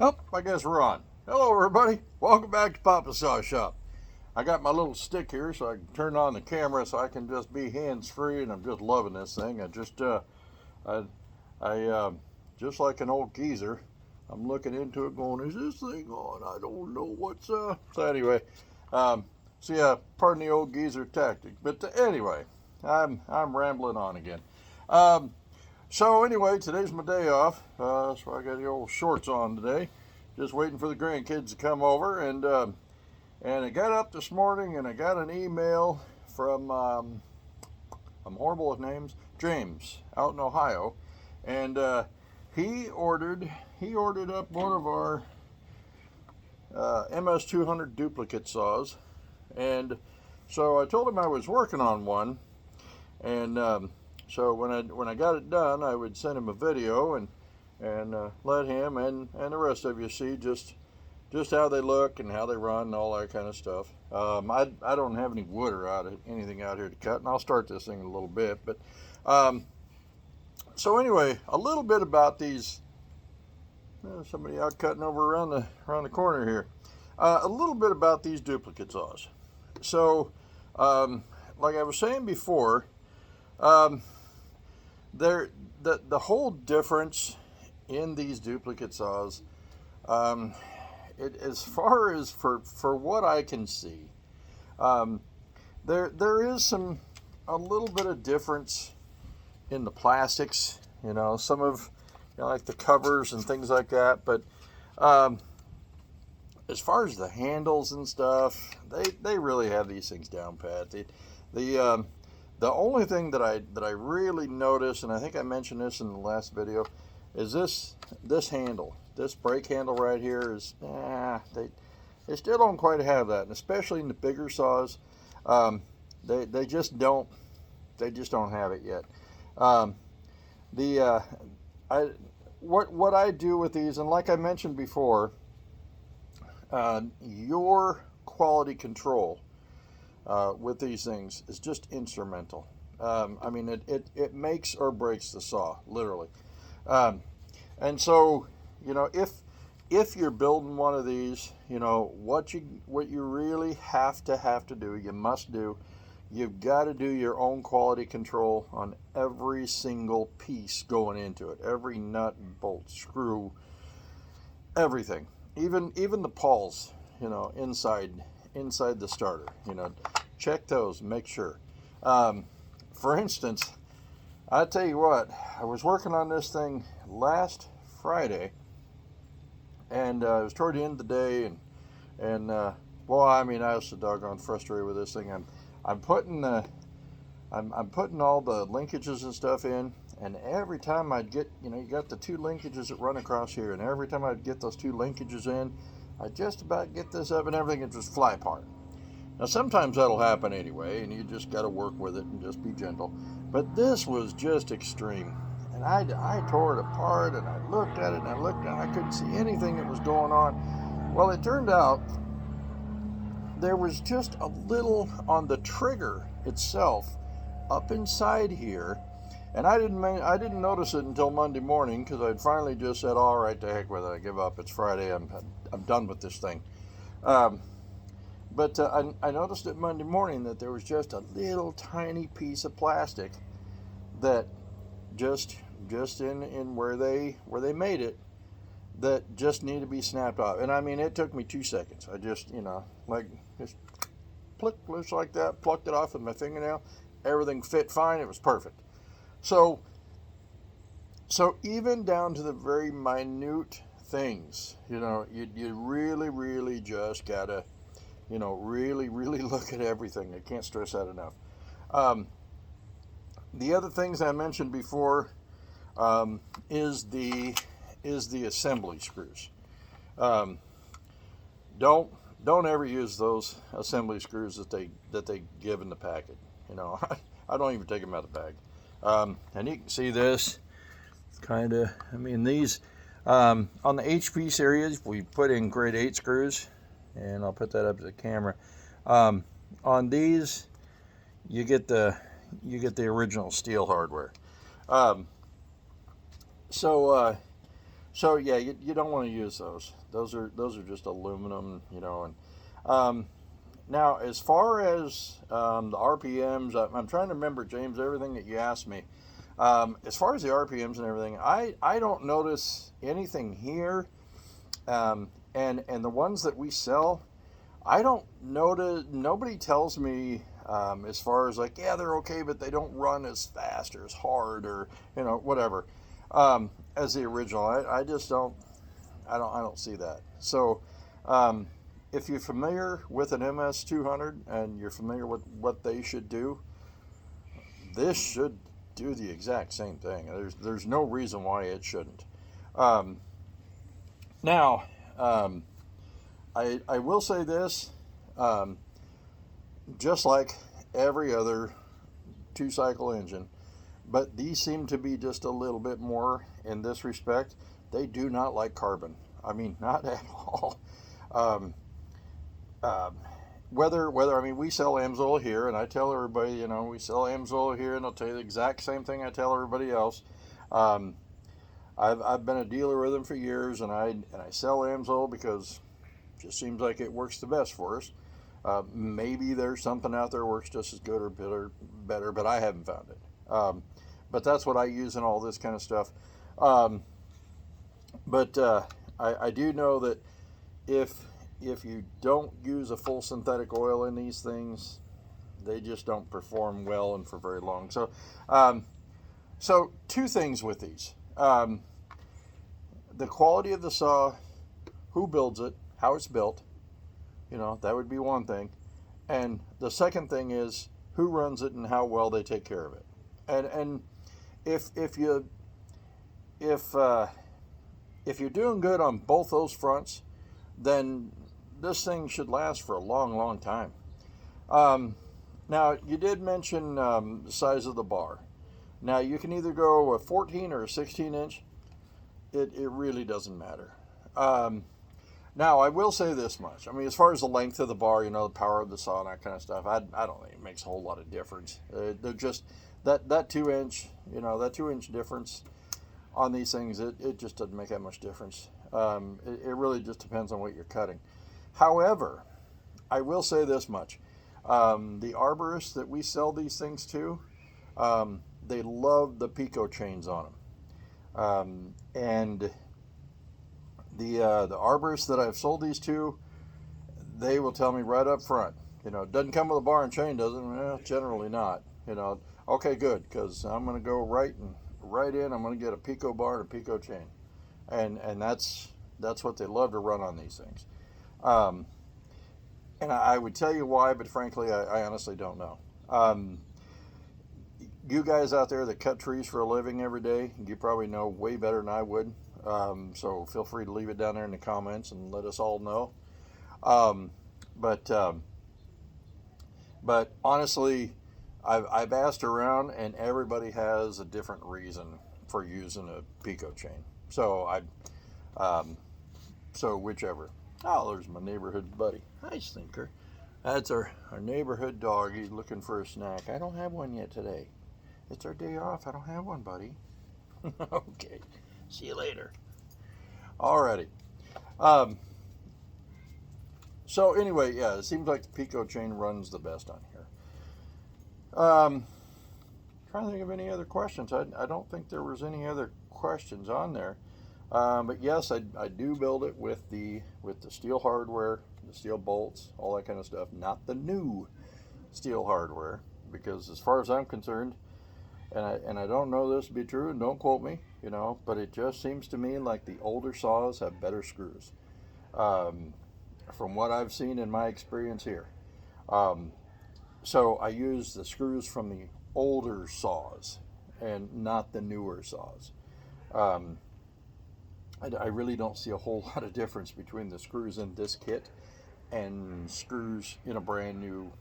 Oh, I guess we're on. Hello, everybody. Welcome back to Papa Saw Shop. I got my little stick here so I can turn on the camera so I can just be hands free, and I'm just loving this thing. I, just like an old geezer, I'm looking into it, going, "Is this thing on? I don't know what's up." So anyway, um, so yeah, pardon the old geezer tactic, but anyway, I'm rambling on again. Um, so anyway, today's my day off, so I got the old shorts on today, just waiting for the grandkids to come over, and I got up this morning and I got an email from I'm horrible with names, James out in Ohio, and he ordered he ordered up one of our MS200 duplicate saws, and so I told him I was working on one, and so when I got it done, I would send him a video and let him and the rest of you see just how they look and how they run and all that kind of stuff. I don't have any wood or anything out here to cut, and I'll start this thing in a little bit. But um, so anyway, a little bit about these. Somebody out cutting over around the corner here. A little bit about these duplicate saws. So, like I was saying before, um, there the whole difference in these duplicate saws, um, as far as for what I can see, um, there is a little bit of difference in the plastics. Some of like the covers and things like that, but um, as far as the handles and stuff, they really have these things down pat. The the only thing that I really noticed, and I think I mentioned this in the last video, is this handle. This brake handle right here is they still don't quite have that, and especially in the bigger saws, they just don't have it yet. Um, the I what I do with these, and like I mentioned before, your quality control with these things is just instrumental. I mean, it makes or breaks the saw, literally. Um, and so, if you're building one of these, what you really have to do, you must do, you've got to do your own quality control on every single piece going into it, every nut and bolt, screw, everything, even the pawls, inside the starter. Check those, make sure. Um, for instance, I tell you what, I was working on this thing last Friday, and it was toward the end of the day, and well, I mean, I was so doggone frustrated with this thing. I'm putting I'm putting all the linkages and stuff in, and every time I'd get, you got the two linkages that run across here, and every time I'd get those two linkages in, I'd just about get this up and everything would just fly apart. Now, sometimes that'll happen anyway, and you just got to work with it and just be gentle. But this was just extreme. And I tore it apart, and I looked at it, and I looked, and I couldn't see anything that was going on. Well, it turned out there was just a little on the trigger itself up inside here, and I didn't notice it until Monday morning, because I'd finally just said, all right, to heck with it, I give up. It's Friday. I'm done with this thing. Um, but I noticed it Monday morning that there was just a little tiny piece of plastic that just in where they made it, that just needed to be snapped off. And I mean, it took me 2 seconds. I just, like, just pluck, just like that, plucked it off with my fingernail. Everything fit fine. It was perfect. So even down to the very minute things, you really, really just gotta, really, really look at everything. I can't stress that enough. Um, the other things I mentioned before, um, is the assembly screws. Um, don't don't ever use those assembly screws that they give in the packet. I don't even take them out of the bag. And you can see this kind of. I mean, these on the HP series, we put in grade 8 screws, and I'll put that up to the camera. On these, you get the original steel hardware. Um, so So yeah, you don't want to use those. Those are just aluminum, you know. And now, as far as the RPMs, I'm trying to remember, James, everything that you asked me. As far as the RPMs and everything, I don't notice anything here. And the ones that we sell, I don't notice. Nobody tells me as far as like, yeah, they're okay, but they don't run as fast or as hard or whatever as the original. I just don't. I don't see that. So. If you're familiar with an MS200 and you're familiar with what they should do, this should do the exact same thing. There's no reason why it shouldn't. Um, now, I will say this, um, just like every other two-cycle engine, but these seem to be just a little bit more in this respect. They do not like carbon. I mean, not at all. Um, um, whether I mean, we sell Amsoil here, and I tell everybody, we sell Amsoil here, and I'll tell you the exact same thing I tell everybody else. Um, I've been a dealer with them for years, and I sell Amsoil because it just seems like it works the best for us. Maybe there's something out there that works just as good or better, but I haven't found it. But that's what I use in all this kind of stuff. Um, but I do know that if you don't use a full synthetic oil in these things, they just don't perform well and for very long. Um, so two things with these: the quality of the saw, who builds it, how it's built. That would be one thing, and the second thing is who runs it and how well they take care of it. And if you're doing good on both those fronts, then this thing should last for a long, long time. Now, you did mention the size of the bar. Now, you can either go a 14 or a 16 inch. It really doesn't matter. Now, I will say this much. I mean, as far as the length of the bar, the power of the saw and that kind of stuff, I don't think it makes a whole lot of difference. They're just that 2 inch, that 2 inch difference on these things, it just doesn't make that much difference. It really just depends on what you're cutting. However, I will say this much. The arborists that we sell these things to, they love the Pico chains on them. And the arborists that I've sold these to, they will tell me right up front, it doesn't come with a bar and chain, does it? Well, generally not. Okay, good, because I'm going to go right in. I'm going to get a Pico bar and a Pico chain, and that's what they love to run on these things. And I would tell you why, but frankly, I honestly don't know. You guys out there that cut trees for a living every day, you probably know way better than I would. So feel free to leave it down there in the comments and let us all know. But honestly, I've asked around, and everybody has a different reason for using a Pico chain. So whichever. Oh, there's my neighborhood buddy. Hi, Stinker. That's our neighborhood dog. He's looking for a snack. I don't have one yet today. It's our day off. I don't have one, buddy. Okay. See you later. Alrighty. So anyway, yeah, it seems like the Pico chain runs the best on here. Trying to think of any other questions. I don't think there was any other questions on there. But yes, I do build it with the steel hardware, the steel bolts, all that kind of stuff. Not the new steel hardware, because as far as I'm concerned, and I don't know this to be true, and don't quote me, but it just seems to me like the older saws have better screws. From what I've seen in my experience here. So I use the screws from the older saws and not the newer saws. I really don't see a whole lot of difference between the screws in this kit and screws in a brand new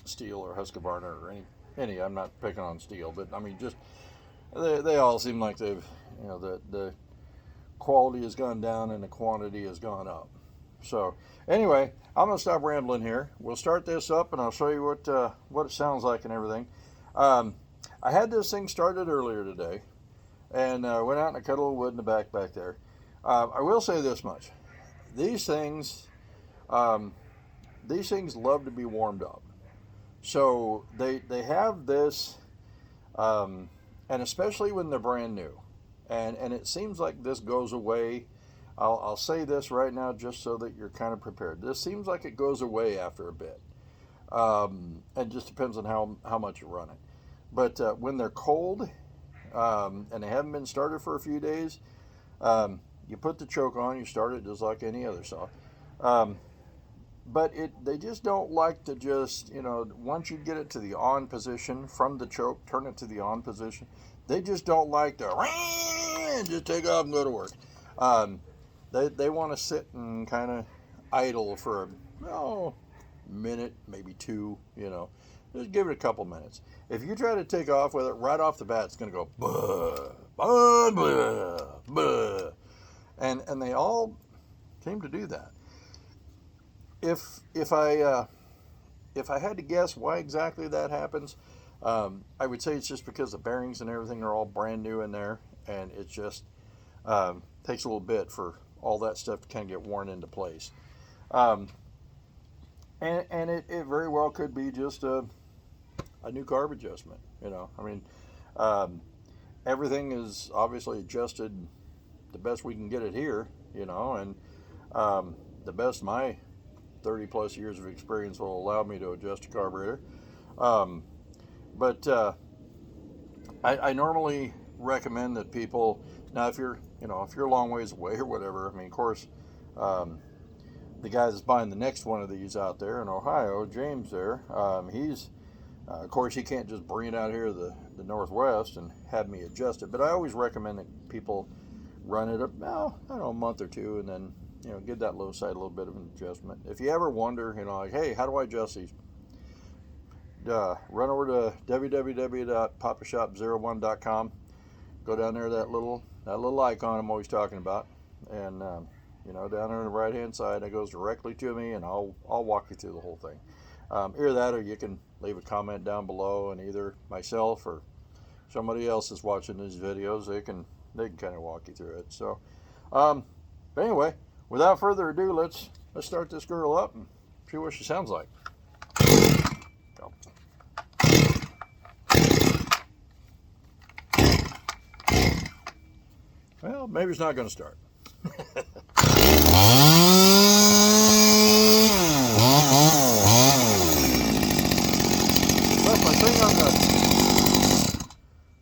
Stihl or Husqvarna or any. I'm not picking on Stihl, but I mean, just they all seem like they've, the quality has gone down and the quantity has gone up. So anyway, I'm gonna stop rambling here. We'll start this up, and I'll show you what it sounds like and everything. I had this thing started earlier today, and went out and I cut a little wood in the back there. I will say this much: these things, um, these things love to be warmed up. So they have this, um, and especially when they're brand new, and it seems like this goes away. I'll say this right now just so that you're kind of prepared. This seems like it goes away after a bit. It just depends on how much you run it. But when they're cold, and they haven't been started for a few days, you put the choke on, you start it just like any other saw. Um, but they just don't like to just, once you get it to the on position from the choke, turn it to the on position. They just don't like to just take off and go to work. They want to sit and kind of idle for a minute, maybe two, Just give it a couple minutes. If you try to take off with it right off the bat, it's going to go buh, buh, buh, buh. And they all seem to do that. If I had to guess why exactly that happens, I would say it's just because the bearings and everything are all brand new in there, and it just takes a little bit for all that stuff to kind of get worn into place. And it very well could be just a new carb adjustment. Everything is obviously adjusted the best we can get it here, and the best my 30 plus years of experience will allow me to adjust a carburetor. But I normally recommend that people, now if you're a long ways away or whatever, of course, the guy that's buying the next one of these out there in Ohio, James there, he's, of course, he can't just bring it out here to the Northwest and have me adjust it. But I always recommend that people run it up, a month or two, and then, give that low side a little bit of an adjustment. If you ever wonder, hey, how do I adjust these? Run over to www.papashop01.com. Go down there, that little icon I'm always talking about, and down there on the right hand side, it goes directly to me, and I'll walk you through the whole thing. Either that, or you can leave a comment down below, and either myself or somebody else is watching these videos, they can kind of walk you through it. So, but anyway, without further ado, let's start this girl up and see what she sounds like. Go. Well, maybe it's not going to start.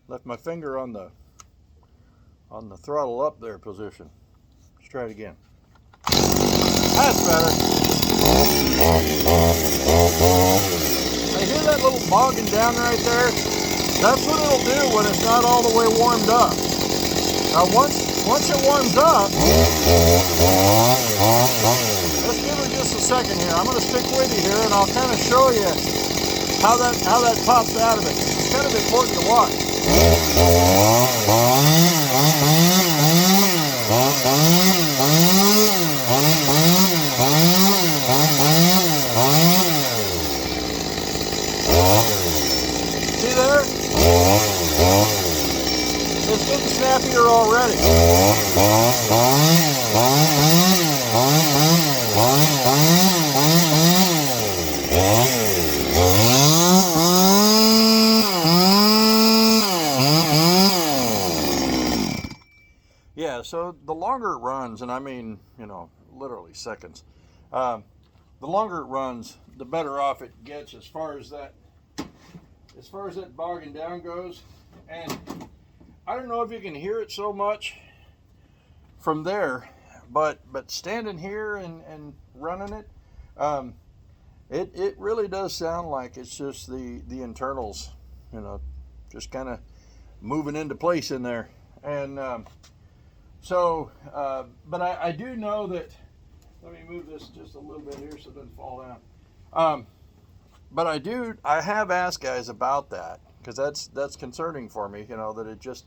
Left my finger on the throttle up there position. Let's try it again. That's better. I hear that little bogging down right there? That's what it'll do when it's not all the way warmed up. Now once it warms up, let's give it just a second here. I'm going to stick with you here, and I'll kind of show you how that pops out of it. It's kind of important to watch. See there? It's getting snappier already. Yeah, so the longer it runs, and I mean, literally seconds, the longer it runs, the better off it gets as far as that bogging down goes. And I don't know if you can hear it so much from there, but standing here and running it, it really does sound like it's just the internals, just kind of moving into place in there. And but I do know that, let me move this just a little bit here so it doesn't fall down. But I have asked guys about that, because that's concerning for me, that it just,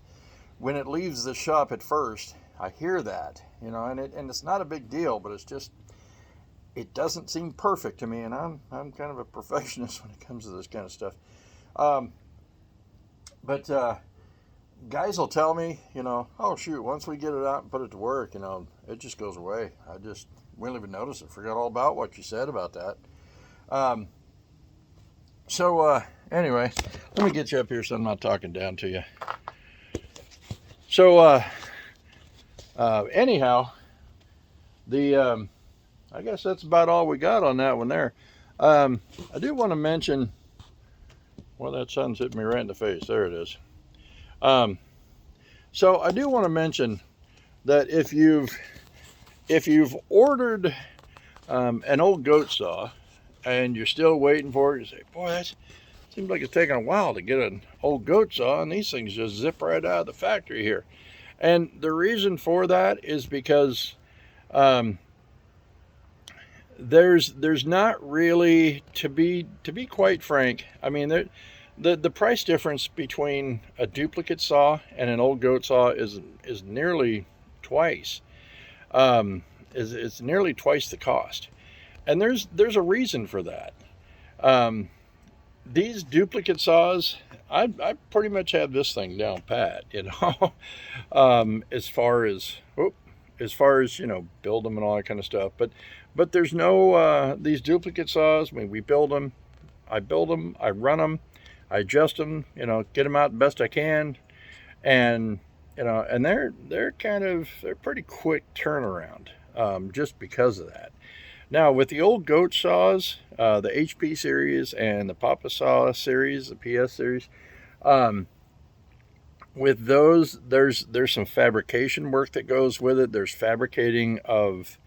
when it leaves the shop at first, I hear that, and it's not a big deal, but it's just, it doesn't seem perfect to me, and I'm kind of a perfectionist when it comes to this kind of stuff. But guys will tell me, oh shoot, once we get it out and put it to work, it just goes away. We don't even notice it. Forgot all about what you said about that. Um, so anyway, let me get you up here so I'm not talking down to you. So anyhow, I guess that's about all we got on that one there. I do want to mention, well, that sun's hitting me right in the face. There it is. So I do want to mention that if you've ordered an old goat saw and you're still waiting for it, you say, boy, that seems like it's taking a while to get an old goat saw, and these things just zip right out of the factory here. And the reason for that is because there's not really, to be quite frank, I mean, the price difference between a duplicate saw and an old goat saw is nearly twice. It's nearly twice the cost, and there's a reason for that. These duplicate saws, I pretty much have this thing down pat, as far as build them and all that kind of stuff. But there's no these duplicate saws. I mean, we build them, I run them, I adjust them, get them out the best I can, and and they're pretty quick turnaround, just because of that. Now with the old goat saws, the HP series and the Papa Saw series, the PS series, with those there's some fabrication work that goes with it. There's fabricating of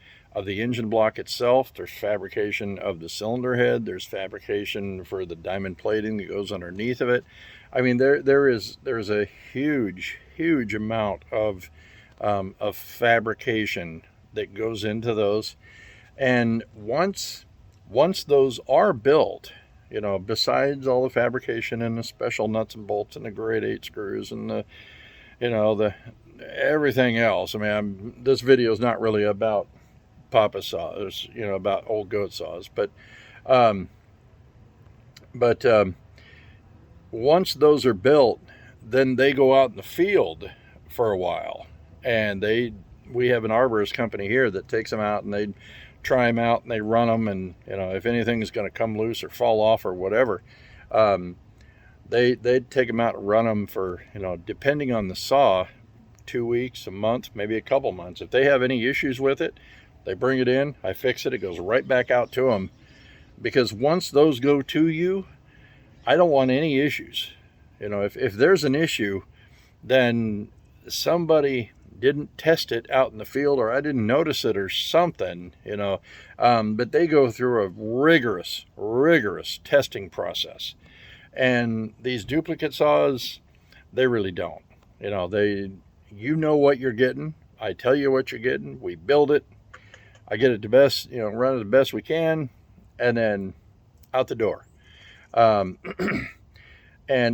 the engine block itself. There's fabrication of the cylinder head. There's fabrication for the diamond plating that goes underneath of it. I mean, there's a huge amount of fabrication that goes into those. And once those are built, besides all the fabrication and the special nuts and bolts and the grade 8 screws and the everything else. I mean, this video is not really about Papa saws, about old goat saws, but once those are built, then they go out in the field for a while, and we have an arborist company here that takes them out and they try them out and they run them, and if anything is going to come loose or fall off or whatever, they take them out and run them for, depending on the saw, 2 weeks, a month, maybe a couple months. If they have any issues with it, they bring it in, I fix it, it goes right back out to them, because once those go to you, I don't want any issues. If there's an issue, then somebody didn't test it out in the field, or I didn't notice it or something, but they go through a rigorous testing process. And these duplicate saws, they really don't. You know what you're getting. I tell you what you're getting. We build it. I get it the best, run it the best we can, and then out the door. And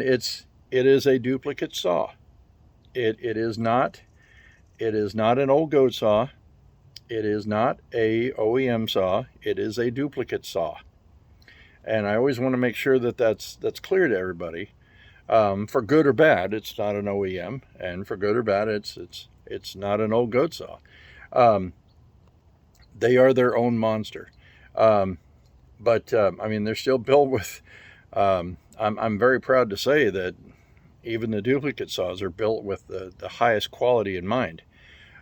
it is a duplicate saw. It is not an old goat saw. It is not a OEM saw. It is a duplicate saw. And I always want to make sure that that's clear to everybody. For good or bad, it's not an OEM, and for good or bad, it's not an old goat saw. They are their own monster. But I mean, they're still built with. I'm very proud to say that even the duplicate saws are built with the highest quality in mind,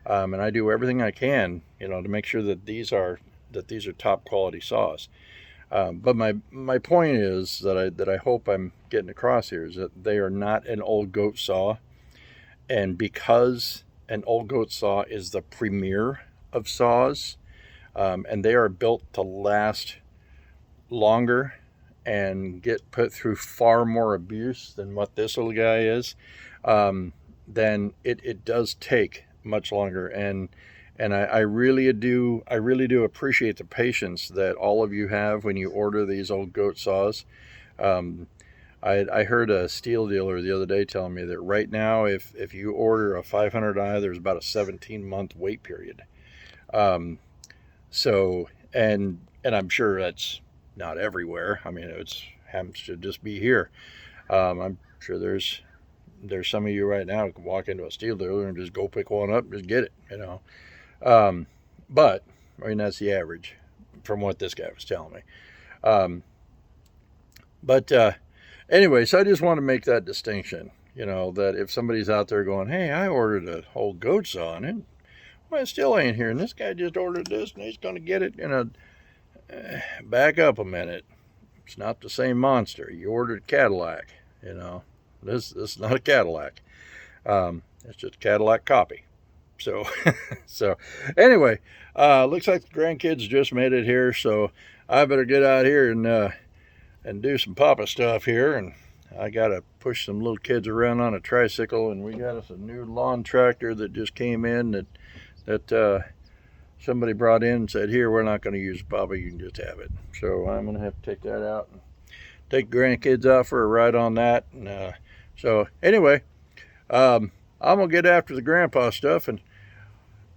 and I do everything I can, to make sure that these are top quality saws. But my point is that I hope I'm getting across here is that they are not an old goat saw, and because an old goat saw is the premier of saws, and they are built to last longer and get put through far more abuse than what this little guy is, then it does take much longer. And I really do appreciate the patience that all of you have when you order these old goat saws. I heard a steel dealer the other day telling me that right now, if you order a 500i, there's about a 17-month wait period. So, and I'm sure that's not everywhere. I mean, it happens to just be here. I'm sure there's there's some of you right now who can walk into a steel dealer and just go pick one up and just get it, you know. But I mean, that's the average from what this guy was telling me. But anyway, so I just want to make that distinction, you know, that if somebody's out there going, hey, I ordered a whole goat saw and well, it still ain't here, and this guy just ordered this and he's going to get it, you know, back up a minute. It's not the same monster. You ordered a Cadillac, you know. This is not a Cadillac. It's just a Cadillac copy. So, so anyway, looks like the grandkids just made it here, so I better get out here and do some papa stuff here. And I gotta push some little kids around on a tricycle, and we got us a new lawn tractor that just came in that somebody brought in and said, here, we're not going to use papa, you can just have it. So I'm going to have to take that out and take grandkids out for a ride on that. And so anyway, I'm going to get after the grandpa stuff. And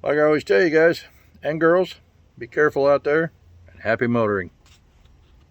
like I always tell you guys and girls, be careful out there and happy motoring.